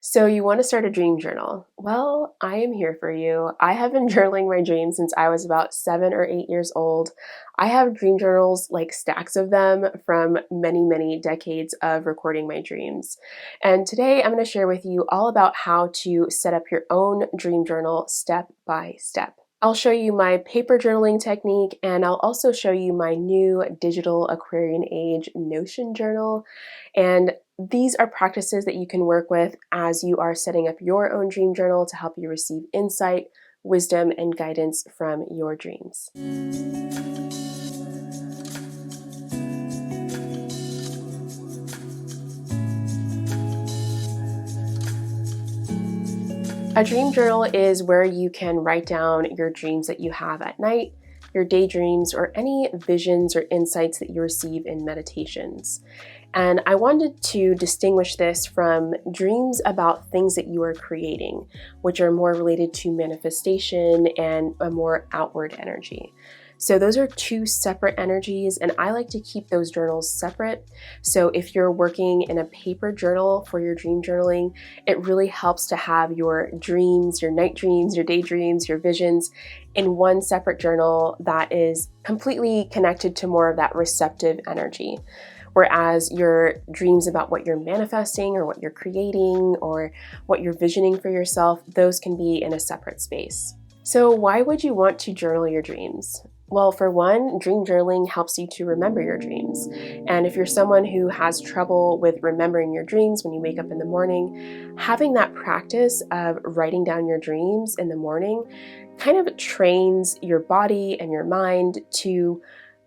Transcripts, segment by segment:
So you want to start a dream journal? Well, I am here for you. I have been journaling my dreams since I was about 7 or 8 years old. I have dream journals, like stacks of them from many, many decades of recording my dreams. And today I'm going to share with you all about how to set up your own dream journal step by step. I'll show you my paper journaling technique, and I'll also show you my new digital Aquarian Age Notion journal. And these are practices that you can work with as you are setting up your own dream journal to help you receive insight, wisdom, and guidance from your dreams. A dream journal is where you can write down your dreams that you have at night, your daydreams, or any visions or insights that you receive in meditations. And I wanted to distinguish this from dreams about things that you are creating, which are more related to manifestation and a more outward energy. So those are two separate energies, and I like to keep those journals separate. So if you're working in a paper journal for your dream journaling, it really helps to have your dreams, your night dreams, your daydreams, your visions in one separate journal that is completely connected to more of that receptive energy. Whereas your dreams about what you're manifesting or what you're creating or what you're visioning for yourself, those can be in a separate space. So why would you want to journal your dreams? Well, for one, dream journaling helps you to remember your dreams. And if you're someone who has trouble with remembering your dreams when you wake up in the morning, having that practice of writing down your dreams in the morning kind of trains your body and your mind to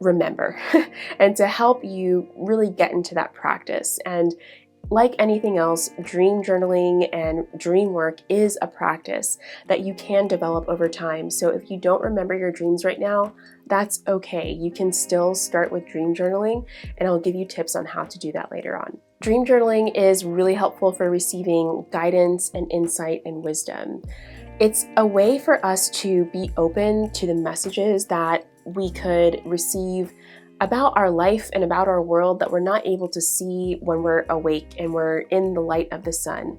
remember and to help you really get into that practice. And like anything else, dream journaling and dream work is a practice that you can develop over time. So if you don't remember your dreams right now, that's okay. You can still start with dream journaling, and I'll give you tips on how to do that later on. Dream journaling is really helpful for receiving guidance and insight and wisdom. It's a way for us to be open to the messages that we could receive about our life and about our world that we're not able to see when we're awake and we're in the light of the sun.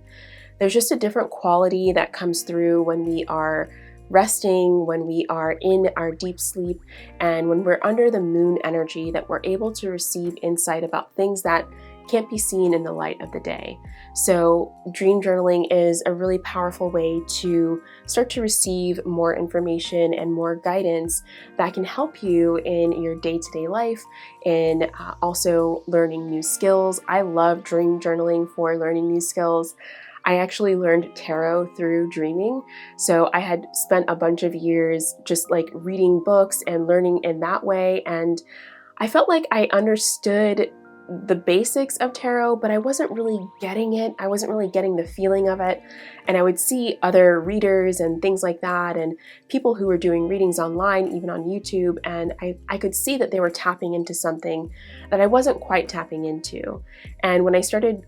There's just a different quality that comes through when we are resting, when we are in our deep sleep, and when we're under the moon energy, that we're able to receive insight about things that can't be seen in the light of the day. So dream journaling is a really powerful way to start to receive more information and more guidance that can help you in your day-to-day life, in also learning new skills. I love dream journaling for learning new skills. I actually learned tarot through dreaming. So I had spent a bunch of years just like reading books and learning in that way. And I felt like I understood the basics of tarot, but I wasn't really getting it. I wasn't really getting the feeling of it. And I would see other readers and things like that, and people who were doing readings online, even on YouTube, and I could see that they were tapping into something that I wasn't quite tapping into. And when I started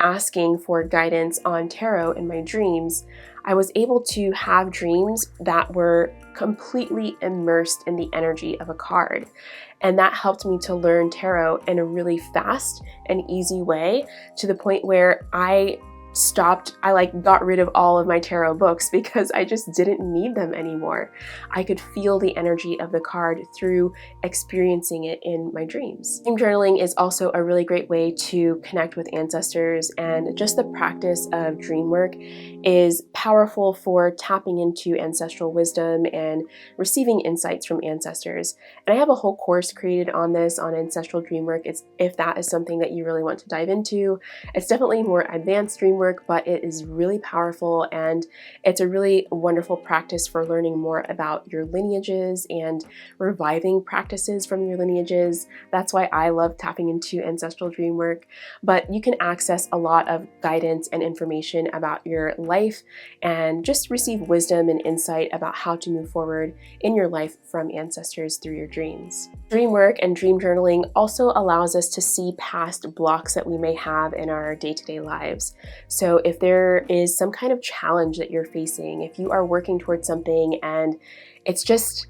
asking for guidance on tarot in my dreams, I was able to have dreams that were completely immersed in the energy of a card. And that helped me to learn tarot in a really fast and easy way, to the point where I got rid of all of my tarot books because I just didn't need them anymore. I could feel the energy of the card through experiencing it in my dreams. Dream journaling is also a really great way to connect with ancestors, and just the practice of dream work is powerful for tapping into ancestral wisdom and receiving insights from ancestors. And I have a whole course created on this, on Ancestral Dreamwork. If that is something that you really want to dive into. It's definitely more advanced dream work, but it is really powerful, and it's a really wonderful practice for learning more about your lineages and reviving practices from your lineages. That's why I love tapping into Ancestral Dreamwork. But you can access a lot of guidance and information about your life and just receive wisdom and insight about how to move forward in your life from ancestors through your dreams. Dream work and dream journaling also allows us to see past blocks that we may have in our day-to-day lives. So if there is some kind of challenge that you're facing, if you are working towards something and it's just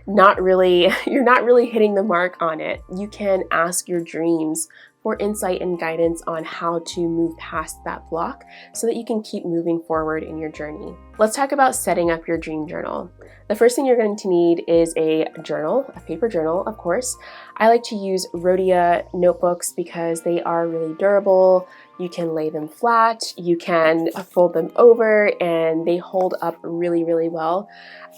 you're not really hitting the mark on it, you can ask your dreams for insight and guidance on how to move past that block so that you can keep moving forward in your journey. Let's talk about setting up your dream journal. The first thing you're going to need is a journal, a paper journal, of course. I like to use Rhodia notebooks because they are really durable. You can lay them flat, you can fold them over, and they hold up really, really well.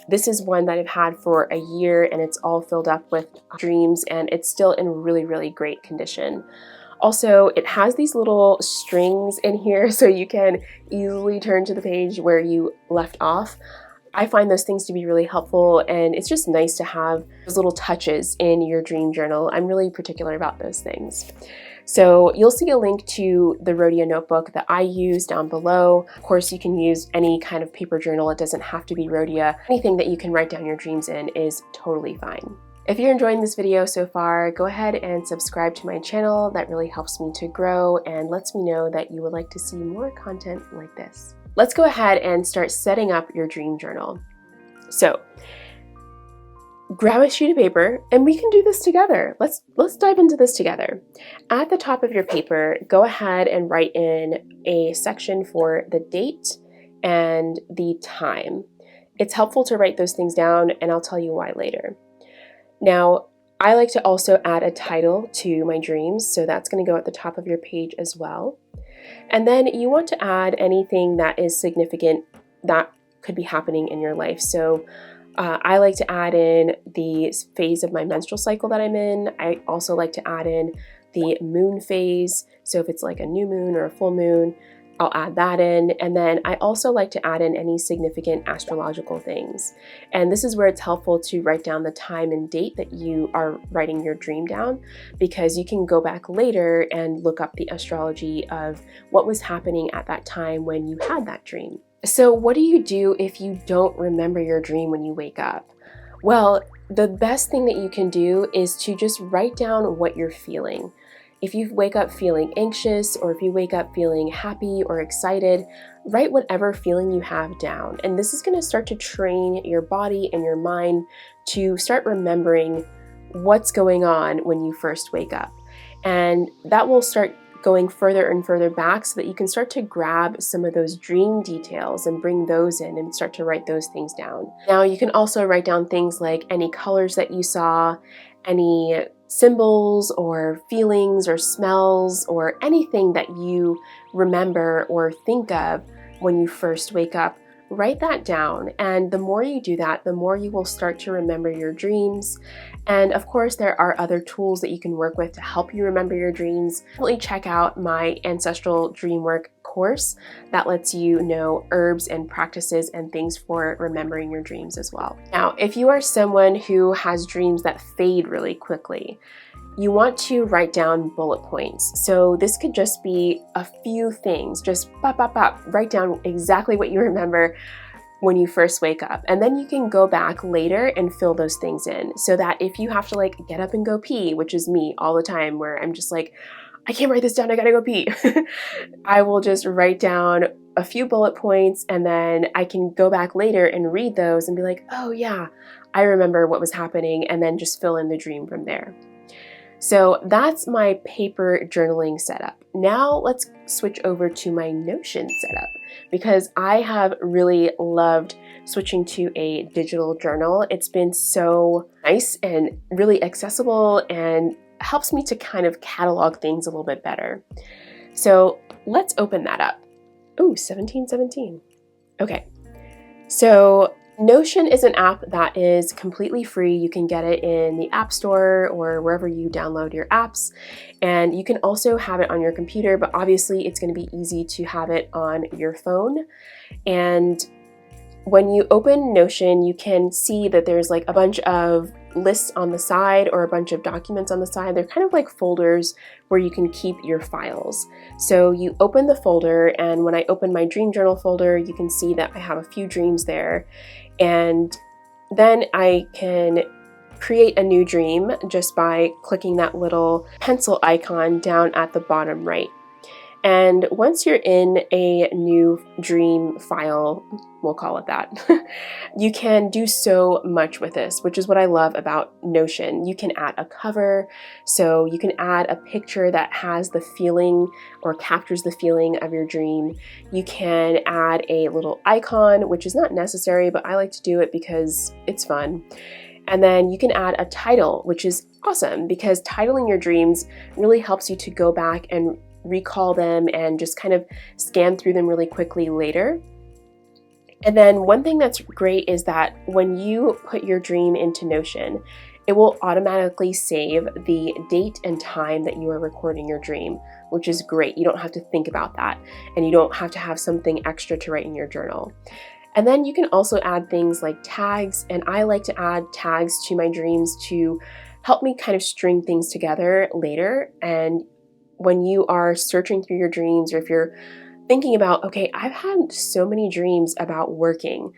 This is one that I've had for a year and it's all filled up with dreams and it's still in really, really great condition. Also, it has these little strings in here so you can easily turn to the page where you left off. I find those things to be really helpful, and it's just nice to have those little touches in your dream journal. I'm really particular about those things. So you'll see a link to the Rhodia notebook that I use down below. Of course, you can use any kind of paper journal. It doesn't have to be Rhodia. Anything that you can write down your dreams in is totally fine. If you're enjoying this video so far, go ahead and subscribe to my channel. That really helps me to grow and lets me know that you would like to see more content like this. Let's go ahead and start setting up your dream journal. So, grab a sheet of paper and we can do this together. Let's dive into this together. At the top of your paper, go ahead and write in a section for the date and the time. It's helpful to write those things down, and I'll tell you why later. Now, I like to also add a title to my dreams, so that's going to go at the top of your page as well. And then you want to add anything that is significant that could be happening in your life. So I like to add in the phase of my menstrual cycle that I'm in. I also like to add in the moon phase. So if it's like a new moon or a full moon, I'll add that in. And then I also like to add in any significant astrological things. And this is where it's helpful to write down the time and date that you are writing your dream down, because you can go back later and look up the astrology of what was happening at that time when you had that dream. So what do you do if you don't remember your dream when you wake up? Well, the best thing that you can do is to just write down what you're feeling. If you wake up feeling anxious, or if you wake up feeling happy or excited, write whatever feeling you have down. And this is going to start to train your body and your mind to start remembering what's going on when you first wake up. And that will start going further and further back so that you can start to grab some of those dream details and bring those in and start to write those things down. Now, you can also write down things like any colors that you saw, any symbols or feelings or smells or anything that you remember or think of when you first wake up. Write that down, and the more you do that, the more you will start to remember your dreams. And of course, there are other tools that you can work with to help you remember your dreams. Definitely check out my Ancestral Dreamwork course that lets you know herbs and practices and things for remembering your dreams as well. Now, if you are someone who has dreams that fade really quickly, you want to write down bullet points. So this could just be a few things, just write down exactly what you remember when you first wake up. And then you can go back later and fill those things in, so that if you have to like get up and go pee, which is me all the time, where I'm just like, I can't write this down, I gotta go pee. I will just write down a few bullet points, and then I can go back later and read those and be like, oh yeah, I remember what was happening, and then just fill in the dream from there. So that's my paper journaling setup. Now let's switch over to my Notion setup, because I have really loved switching to a digital journal. It's been so nice and really accessible and helps me to kind of catalog things a little bit better. So let's open that up. Ooh, 1717. Okay, so Notion is an app that is completely free. You can get it in the App Store or wherever you download your apps. And you can also have it on your computer, but obviously it's going to be easy to have it on your phone. And when you open Notion, you can see that there's like a bunch of lists on the side or a bunch of documents on the side. They're kind of like folders where you can keep your files. So you open the folder, and when I open my dream journal folder, you can see that I have a few dreams there. And then I can create a new dream just by clicking that little pencil icon down at the bottom right. And once you're in a new dream file, we'll call it that, you can do so much with this, which is what I love about Notion. You can add a cover, so you can add a picture that has the feeling or captures the feeling of your dream. You can add a little icon, which is not necessary, but I like to do it because it's fun. And then you can add a title, which is awesome because titling your dreams really helps you to go back and recall them and just kind of scan through them really quickly later. And then one thing that's great is that when you put your dream into Notion, it will automatically save the date and time that you are recording your dream, which is great. You don't have to think about that, and you don't have to have something extra to write in your journal. And then you can also add things like tags, and I like to add tags to my dreams to help me kind of string things together later. And when you are searching through your dreams, or if you're thinking about, okay, I've had so many dreams about working,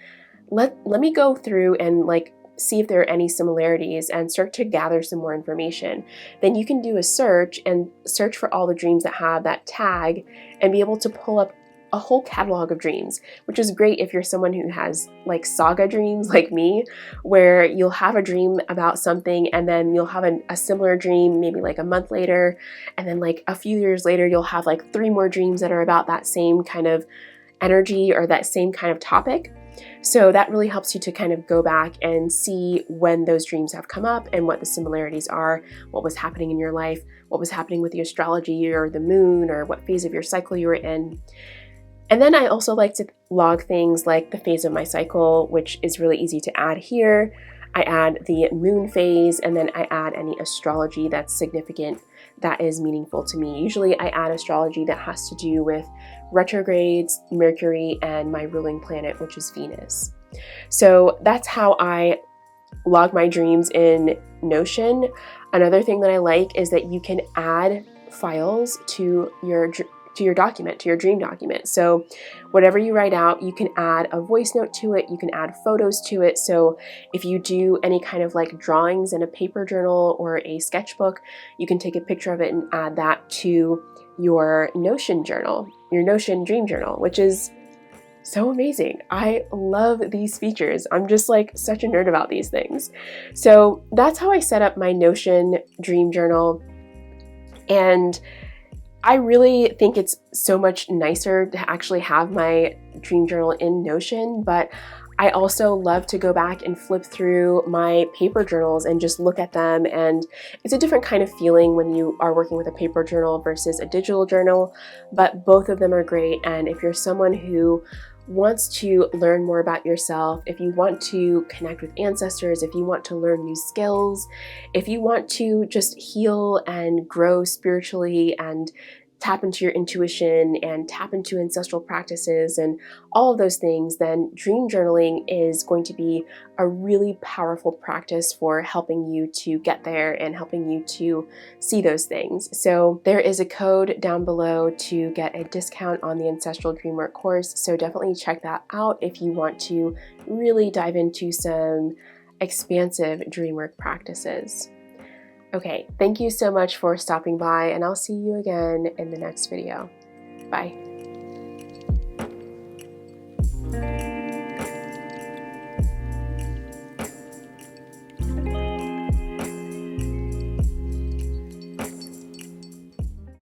let me go through and like see if there are any similarities and start to gather some more information. Then you can do a search and search for all the dreams that have that tag and be able to pull up a whole catalog of dreams, which is great if you're someone who has like saga dreams like me, where you'll have a dream about something and then you'll have a similar dream maybe like a month later, and then like a few years later you'll have like 3 more dreams that are about that same kind of energy or that same kind of topic. So that really helps you to kind of go back and see when those dreams have come up and what the similarities are, what was happening in your life, what was happening with the astrology or the moon, or what phase of your cycle you were in. And then I also like to log things like the phase of my cycle, which is really easy to add here. I add the moon phase, and then I add any astrology that's significant, that is meaningful to me. Usually I add astrology that has to do with retrogrades, Mercury, and my ruling planet, which is Venus. So that's how I log my dreams in Notion. Another thing that I like is that you can add files to your document, to your dream document. So whatever you write out, you can add a voice note to it, you can add photos to it. So if you do any kind of like drawings in a paper journal or a sketchbook, you can take a picture of it and add that to your Notion journal, your Notion dream journal, which is so amazing. I love these features. I'm just like such a nerd about these things. So that's how I set up my Notion dream journal. And I really think it's so much nicer to actually have my dream journal in Notion, but I also love to go back and flip through my paper journals and just look at them, and it's a different kind of feeling when you are working with a paper journal versus a digital journal, but both of them are great. And if you're someone who wants to learn more about yourself, if you want to connect with ancestors, if you want to learn new skills, if you want to just heal and grow spiritually and tap into your intuition and tap into ancestral practices and all of those things, then dream journaling is going to be a really powerful practice for helping you to get there and helping you to see those things. So there is a code down below to get a discount on the Ancestral Dreamwork course. So definitely check that out if you want to really dive into some expansive dreamwork practices. Okay, thank you so much for stopping by, and I'll see you again in the next video. Bye.